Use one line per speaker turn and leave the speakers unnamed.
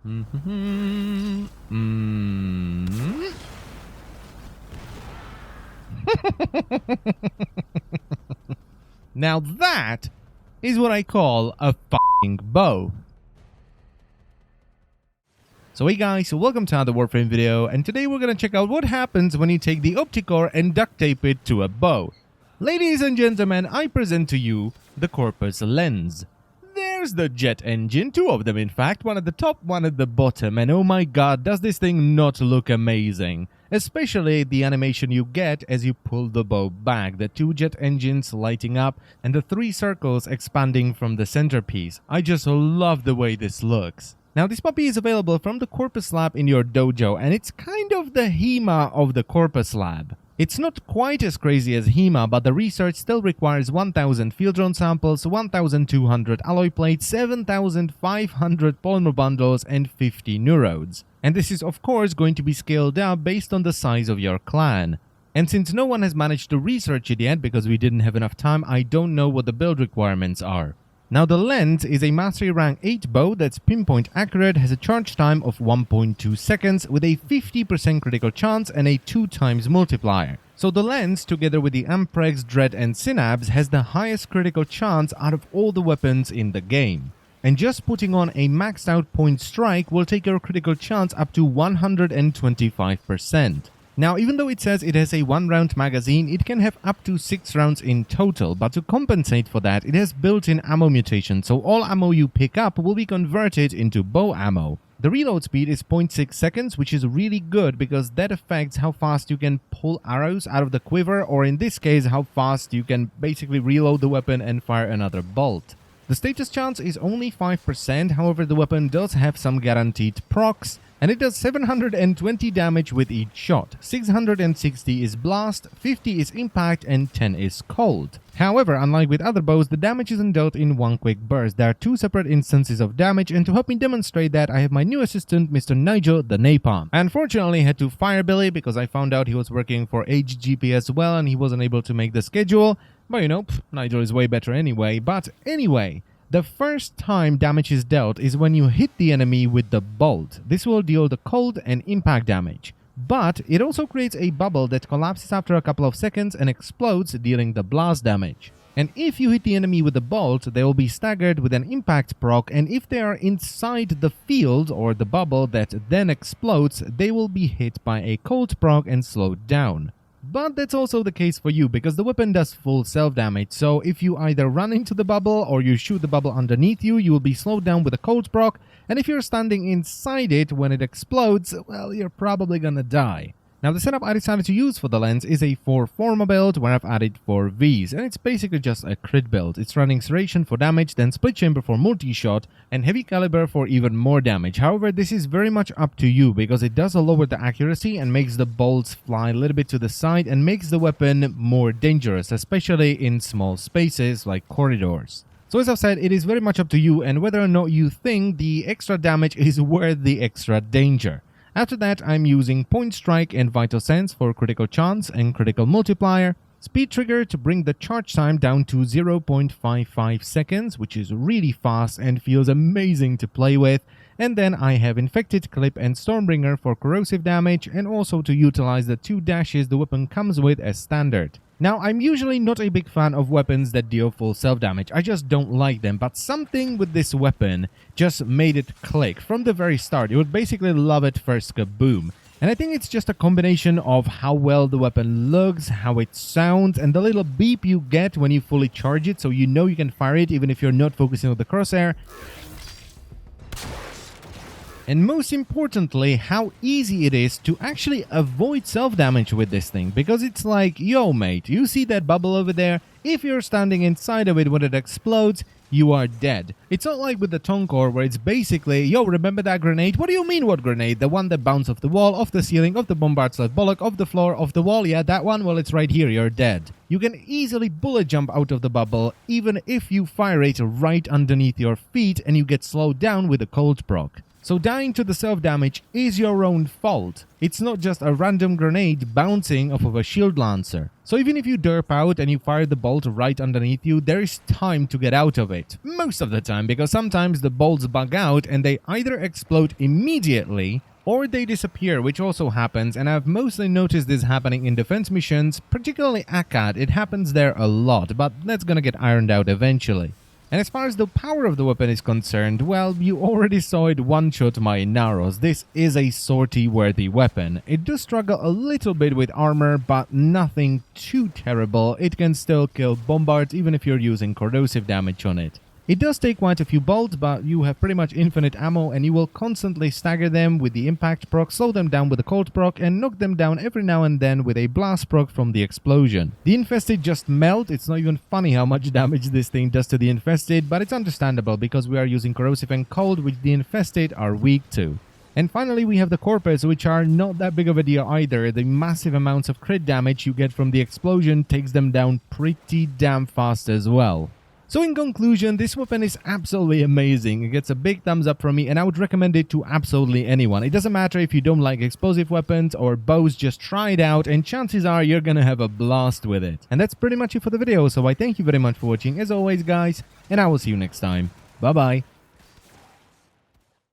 Mm-hmm. Now that is what I call a fucking bow. So hey guys, welcome to another Warframe video, and today we're gonna check out what happens when you take the Opticore and duct tape it to a bow. Ladies and gentlemen, I present to you the Corpus Lenz. There's the jet engine, two of them in fact, one at the top, one at the bottom, and oh my god, does this thing not look amazing. Especially the animation you get as you pull the bow back, the two jet engines lighting up and the three circles expanding from the centerpiece. I just love the way this looks. Now this puppy is available from the Corpus Lab in your dojo, and it's kind of the HEMA of the Corpus Lab. It's not quite as crazy as HEMA, but the research still requires 1000 field drone samples, 1200 alloy plates, 7500 polymer bundles, and 50 neurodes. And this is of course going to be scaled up based on the size of your clan. And since no one has managed to research it yet because we didn't have enough time, I don't know what the build requirements are. Now the Lenz is a Mastery Rank 8 bow that's pinpoint accurate, has a charge time of 1.2 seconds with a 50% critical chance and a 2 times multiplier. So the Lenz, together with the Amprex, Dread and Synapse, has the highest critical chance out of all the weapons in the game. And just putting on a maxed out point strike will take your critical chance up to 125%. Now, even though it says it has a 1-round magazine, it can have up to 6 rounds in total, but to compensate for that, it has built-in ammo mutation, so all ammo you pick up will be converted into bow ammo. The reload speed is 0.6 seconds, which is really good because that affects how fast you can pull arrows out of the quiver, or in this case, how fast you can basically reload the weapon and fire another bolt. The status chance is only 5%, however the weapon does have some guaranteed procs, and it does 720 damage with each shot. 660 is blast, 50 is impact, and 10 is cold. However, unlike with other bows, the damage isn't dealt in one quick burst. There are two separate instances of damage, and to help me demonstrate that, I have my new assistant, Mr. Nigel the Napalm. I unfortunately had to fire Billy because I found out he was working for HGP as well and he wasn't able to make the schedule. But you know, Nigel is way better anyway. But anyway, the first time damage is dealt is when you hit the enemy with the bolt. This will deal the cold and impact damage. But it also creates a bubble that collapses after a couple of seconds and explodes, dealing the blast damage. And if you hit the enemy with the bolt, they will be staggered with an impact proc, and if they are inside the field or the bubble that then explodes, they will be hit by a cold proc and slowed down. But that's also the case for you because the weapon does full self-damage, so if you either run into the bubble or you shoot the bubble underneath you, you will be slowed down with a cold proc, and if you're standing inside it when it explodes, well, you're probably gonna die. Now the setup I decided to use for the Lenz is a 4 Forma build where I've added 4 Vs, and it's basically just a crit build. It's running Serration for damage, then Split Chamber for multi-shot, and Heavy Caliber for even more damage. However, this is very much up to you because it does lower the accuracy and makes the bolts fly a little bit to the side and makes the weapon more dangerous, especially in small spaces like corridors. So as I've said, it is very much up to you and whether or not you think the extra damage is worth the extra danger. After that, I'm using Point Strike and Vital Sense for critical chance and critical multiplier, Speed Trigger to bring the charge time down to 0.55 seconds, which is really fast and feels amazing to play with, and then I have Infected Clip and Stormbringer for corrosive damage and also to utilize the 2 dashes the weapon comes with as standard. Now, I'm usually not a big fan of weapons that deal full self-damage, I just don't like them, but something with this weapon just made it click from the very start. You would basically love it first kaboom. And I think it's just a combination of how well the weapon looks, how it sounds, and the little beep you get when you fully charge it, so you know you can fire it even if you're not focusing on the crosshair. And most importantly, how easy it is to actually avoid self-damage with this thing. Because it's like, yo mate, you see that bubble over there? If you're standing inside of it when it explodes, you are dead. It's not like with the Tonkor where it's basically, yo, remember that grenade? What do you mean what grenade? The one that bounced off the wall, off the ceiling, off the bombard sled bollock, off the floor, off the wall? Yeah, that one? Well, it's right here, you're dead. You can easily bullet jump out of the bubble even if you fire it right underneath your feet and you get slowed down with a cold proc. So dying to the self-damage is your own fault. It's not just a random grenade bouncing off of a shield lancer. So even if you derp out and you fire the bolt right underneath you, there is time to get out of it. Most of the time, because sometimes the bolts bug out and they either explode immediately or they disappear, which also happens, and I've mostly noticed this happening in defense missions, particularly ACAD. It happens there a lot, but that's gonna get ironed out eventually. And as far as the power of the weapon is concerned, well, you already saw it one-shot my Naros. This is a sortie-worthy weapon. It does struggle a little bit with armor, but nothing too terrible. It can still kill bombards even if you're using corrosive damage on it. It does take quite a few bolts, but you have pretty much infinite ammo and you will constantly stagger them with the impact proc, slow them down with the cold proc, and knock them down every now and then with a blast proc from the explosion. The infested just melt. It's not even funny how much damage this thing does to the infested, but it's understandable because we are using corrosive and cold, which the infested are weak to. And finally we have the corpus, which are not that big of a deal either. The massive amounts of crit damage you get from the explosion takes them down pretty damn fast as well. So in conclusion, this weapon is absolutely amazing. It gets a big thumbs up from me and I would recommend it to absolutely anyone. It doesn't matter if you don't like explosive weapons or bows, just try it out and chances are you're gonna have a blast with it. And that's pretty much it for the video, so I thank you very much for watching as always guys, and I will see you next time. Bye bye.